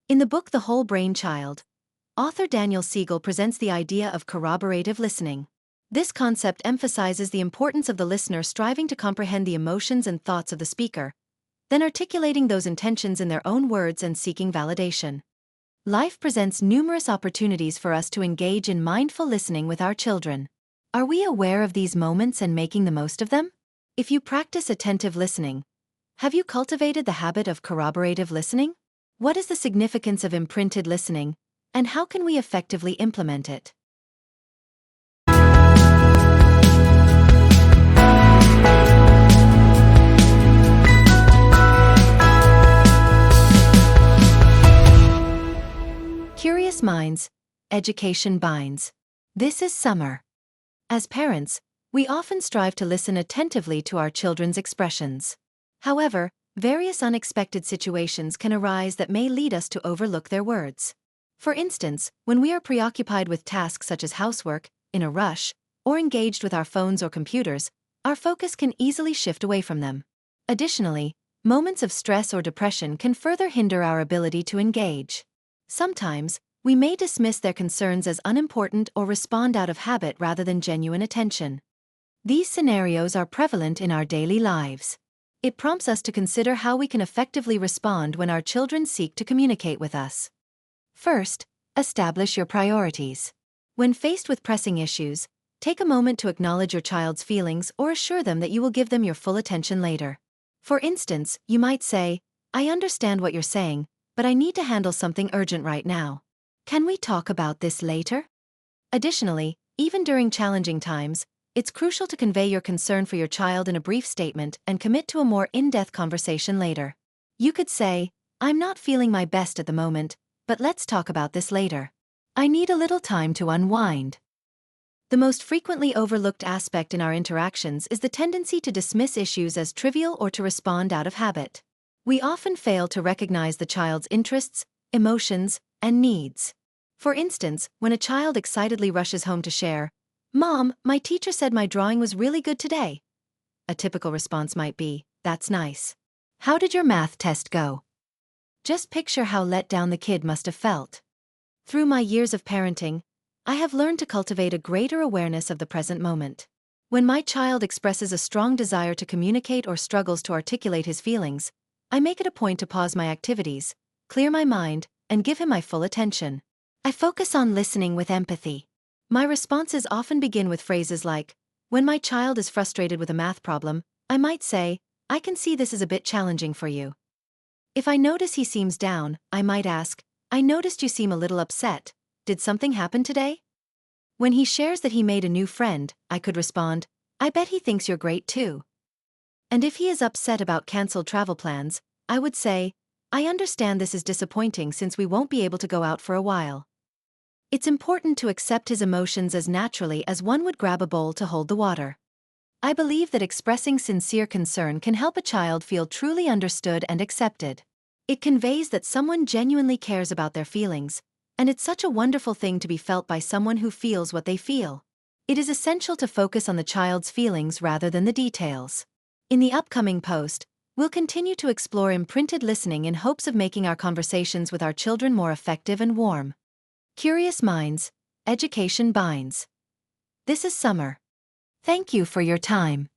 In the book The Whole Brain Child, author Daniel Siegel presents the idea of corroborative listening. This concept emphasizes the importance of the listener striving to comprehend the emotions and thoughts of the speaker, then articulating those intentions in their own words and seeking validation. Life presents numerous opportunities for us to engage in mindful listening with our children. Are we aware of these moments and making the most of them? If you practice attentive listening, have you cultivated the habit of corroborative listening? What is the significance of imprinted listening, and how can we effectively implement it? Curious minds, education binds. This is summer. As parents, we often strive to listen attentively to our children's expressions. However, various unexpected situations can arise that may lead us to overlook their words. For instance, when we are preoccupied with tasks such as housework, in a rush, or engaged with our phones or computers, our focus can easily shift away from them. Additionally, moments of stress or depression can further hinder our ability to engage. Sometimes, we may dismiss their concerns as unimportant or respond out of habit rather than genuine attention. These scenarios are prevalent in our daily lives. It prompts us to consider how we can effectively respond when our children seek to communicate with us. First, establish your priorities. When faced with pressing issues, take a moment to acknowledge your child's feelings or assure them that you will give them your full attention later. For instance, you might say, "I understand what you're saying, but I need to handle something urgent right now. Can we talk about this later?" Additionally, even during challenging times, it's crucial to convey your concern for your child in a brief statement and commit to a more in-depth conversation later. You could say, "I'm not feeling my best at the moment, but let's talk about this later. I need a little time to unwind." The most frequently overlooked aspect in our interactions is the tendency to dismiss issues as trivial or to respond out of habit. We often fail to recognize the child's interests, emotions, and needs. For instance, when a child excitedly rushes home to share, "Mom, my teacher said my drawing was really good today," a typical response might be, "That's nice. How did your math test go?" Just picture how let down the kid must have felt. Through my years of parenting, I have learned to cultivate a greater awareness of the present moment. When my child expresses a strong desire to communicate or struggles to articulate his feelings, I make it a point to pause my activities, clear my mind, and give him my full attention. I focus on listening with empathy. My responses often begin with phrases like, when my child is frustrated with a math problem, I might say, "I can see this is a bit challenging for you." If I notice he seems down, I might ask, "I noticed you seem a little upset. Did something happen today?" When he shares that he made a new friend, I could respond, "I bet he thinks you're great too." And if he is upset about canceled travel plans, I would say, "I understand this is disappointing since we won't be able to go out for a while." It's important to accept his emotions as naturally as one would grab a bowl to hold the water. I believe that expressing sincere concern can help a child feel truly understood and accepted. It conveys that someone genuinely cares about their feelings, and it's such a wonderful thing to be felt by someone who feels what they feel. It is essential to focus on the child's feelings rather than the details. In the upcoming post, we'll continue to explore imprinted listening in hopes of making our conversations with our children more effective and warm. Curious minds, education binds. This is summer. Thank you for your time.